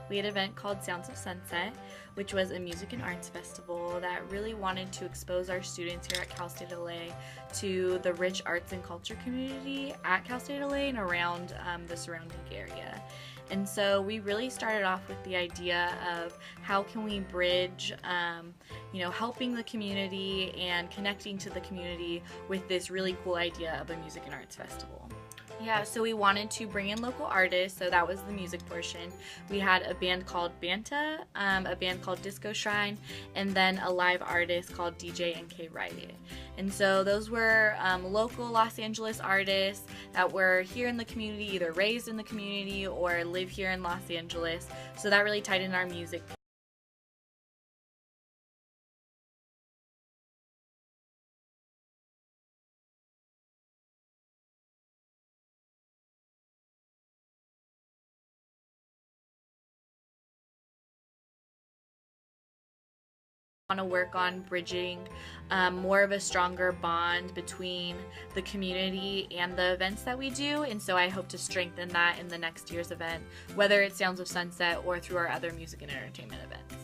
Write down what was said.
we had an event called Sounds of Sunset, which was a music and arts festival that really wanted to expose our students here at Cal State LA to the rich arts and culture community at Cal State LA and around the surrounding area. And so we really started off with the idea of how can we bridge, helping the community and connecting to the community with this really cool idea of a music and arts festival. Yeah, so we wanted to bring in local artists, so that was the music portion. We had a band called Banta, a band called Disco Shrine, and then a live artist called DJ NK Riot. And so those were local Los Angeles artists that were here in the community, either raised in the community or live here in Los Angeles. So that really tied in our music. Want to work on bridging more of a stronger bond between the community and the events that we do, and so I hope to strengthen that in the next year's event, whether it's Sounds of Sunset or through our other music and entertainment events.